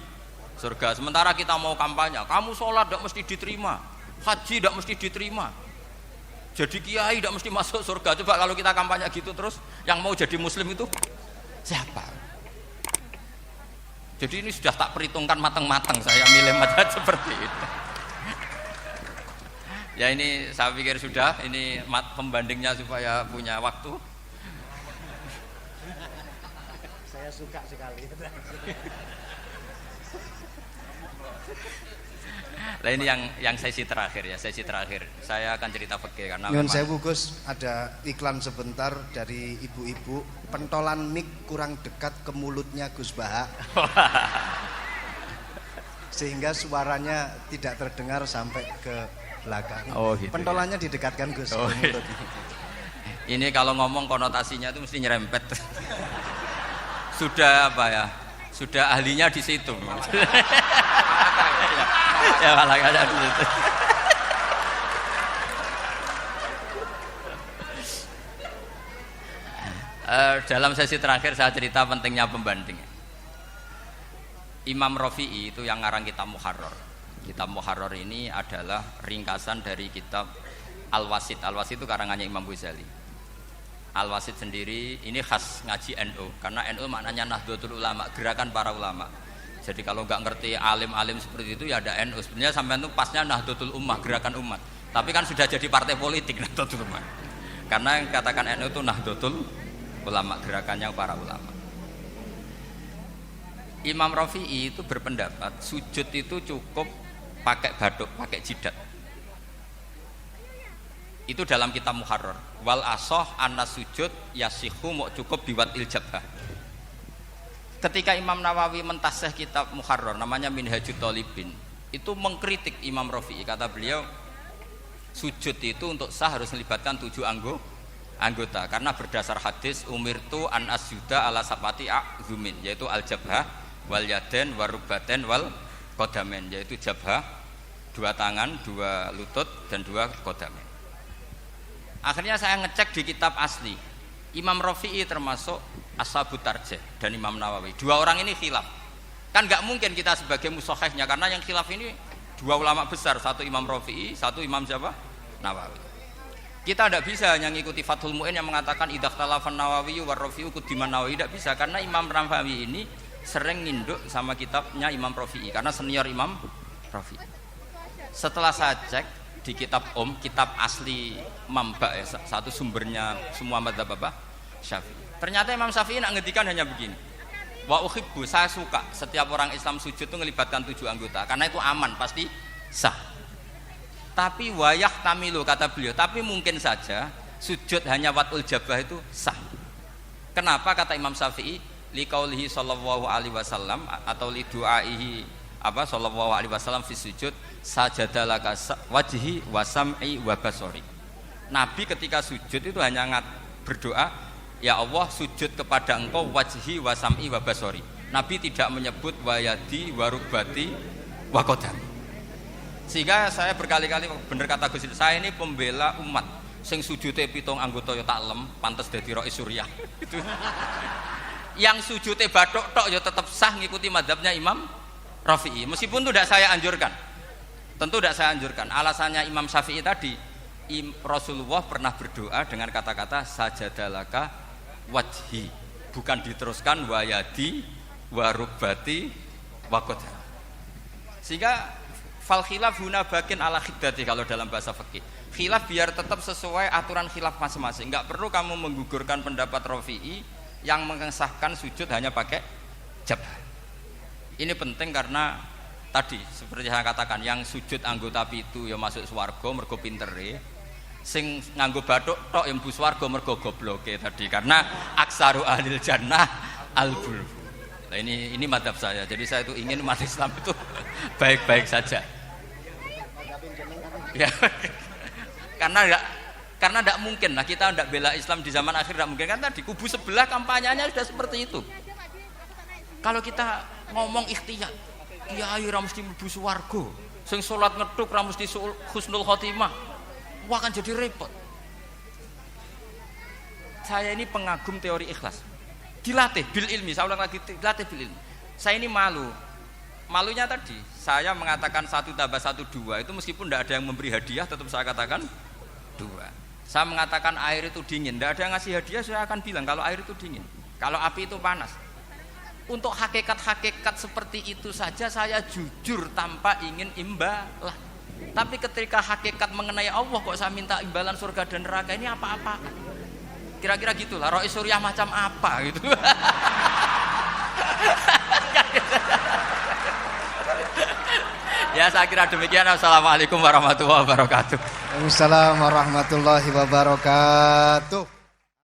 surga. Sementara kita mau kampanye, kamu sholat tidak mesti diterima, haji tidak mesti diterima, jadi kiai tidak mesti masuk surga. Coba kalau kita kampanye gitu terus, yang mau jadi muslim itu siapa? Jadi ini sudah tak perhitungkan matang-matang saya milih mazhab seperti itu. Ya ini saya pikir sudah, ini pembandingnya supaya punya waktu. Saya suka sekali. Nah ini yang sesi terakhir ya, sesi terakhir. Saya akan cerita fikih karena Nyun sewu Gus, ada iklan sebentar dari ibu-ibu, pentolan mic kurang dekat ke mulutnya Gus Baha. Sehingga suaranya tidak terdengar sampai ke belakang. Oh, gitu, pentolannya didekatkan Gus ke mulut. Ini kalau ngomong konotasinya itu mesti nyerempet. Sudah apa ya? Sudah ahlinya di situ. Ya malah ada di situ. Dalam sesi terakhir saya cerita pentingnya pembanding. Imam Rafi'i itu yang ngarang kitab Muharrar. Kitab Muharrar ini adalah ringkasan dari kitab Al-Wasit. Al-Wasit itu karangannya Imam Ghazali. Al-Wasit sendiri ini khas ngaji NU karena NU maknanya Nahdlatul Ulama, gerakan para ulama. Jadi kalau nggak ngerti alim-alim seperti itu ya ada NU. Sebenarnya sampai itu pasnya Nahdlatul Ummah, gerakan umat. Tapi kan sudah jadi partai politik Nahdlatul Ummah. Karena yang katakan NU itu Nahdlatul Ulama, gerakannya para ulama. Imam Rafi'i itu berpendapat sujud itu cukup pakai baduk, pakai jidat. Itu dalam kitab Muharrar. Wal asoh anna sujud yasihu mau cukup biwat iljabah. Ketika Imam Nawawi mentasih kitab Muharrar namanya Minhajut Thalibin, itu mengkritik Imam Rafi'i. Kata beliau sujud itu untuk sah harus melibatkan 7 anggota karena berdasar hadis umirtu an asjuda ala sapati a'zumin, yaitu al jabhah wal yaden warubaten wal qadamen, yaitu jabhah 2 tangan, 2 lutut dan 2 qadamen. Akhirnya saya ngecek di kitab asli Imam Rafi'i termasuk Ashabut Tarjih dan Imam Nawawi. 2 orang ini khilaf. Kan nggak mungkin kita sebagai musohehnya karena yang khilaf ini 2 ulama besar, satu Imam Rafi'i, satu Imam siapa? Nawawi. Kita tidak bisa hanya ngikuti Fathul Mu'in yang mengatakan idza khtalafan Nawawi war Rafi'u kudiman Nawawi, tidak bisa karena Imam Nawawi ini sering nginduk sama kitabnya Imam Rafi'i karena senior Imam Rafi'i. Setelah saya cek di kitab kitab asli Mamba ya, satu sumbernya semua madzhab apa? Syafi'i. Ternyata Imam Syafi'i nak ngedikan hanya begini. Wa uhibbu, saya suka setiap orang Islam sujud itu melibatkan 7 anggota karena itu aman, pasti sah. Tapi wayah tamilu kata beliau, tapi mungkin saja sujud hanya watul jabah itu sah. Kenapa kata Imam Syafi'i? Liqaulihi sallallahu alaihi wasallam atau li du'aihi apa sallallahu alaihi wasallam fi sujud sajadalaka wajhi wa sam'i wa basori. Nabi ketika sujud itu hanya berdoa, ya Allah sujud kepada engkau wajhi wa sam'i wa basori. Nabi tidak menyebut wayadi wa rubati wa qadami. Sehingga saya berkali-kali bener kata Gus, saya ini pembela umat sing sujude 7 anggota ya tak lem pantes dadi Rais Suriah. Itu. Yang sujude bathuk tok ya tetap sah ngikuti mazhabnya Imam Rafi'i. Meskipun itu tidak saya anjurkan. Tentu tidak saya anjurkan. Alasannya Imam Syafi'i tadi, Rasulullah pernah berdoa dengan kata-kata sajadalaka wajhi, bukan diteruskan wayadi warubati wakoda. Sehingga fal khilaf huna bakin ala khiddati kalau dalam bahasa fikih. Khilaf biar tetap sesuai aturan khilaf masing-masing. Enggak perlu kamu menggugurkan pendapat Rafi'i yang mengesahkan sujud hanya pakai jabah. Ini penting karena tadi seperti saya katakan yang sujud anggota pitu ya masuk swarga mergo pintere, sing nganggo bathuk tok yang mlebu swarga mergo gobloke tadi karena aksaru ahlil jannah al-bulbul. Nah ini madhab saya. Jadi saya itu ingin umat Islam itu baik-baik saja. Ya. Karena Karena tidak mungkin lah kita tidak bela Islam di zaman akhir, tidak mungkin kan tadi kubu sebelah kampanyenya sudah seperti itu. Kalau kita ngomong ikhtiyat, kiai ra mesti mlebu swarga, sing salat ngethuk ra mesti husnul khotimah, wah kan jadi repot. Saya ini pengagum teori ikhlas, dilatih bil ilmi, saya ulang lagi, dilatih bil ilmi. Saya ini malunya tadi saya mengatakan 1 tambah 1 2 itu meskipun tidak ada yang memberi hadiah tetap saya katakan 2. Saya mengatakan air itu dingin, tidak ada yang ngasih hadiah, saya akan bilang kalau air itu dingin, kalau api itu panas. Untuk hakikat-hakikat seperti itu saja saya jujur tanpa ingin imbalan. Tapi ketika hakikat mengenai Allah kok saya minta imbalan surga dan neraka, ini apa-apa? Kira-kira gitulah, Rois Suriah macam apa gitu. Ya saya kira demikian. Assalamualaikum warahmatullahi wabarakatuh. Waalaikumsalam warahmatullahi wabarakatuh.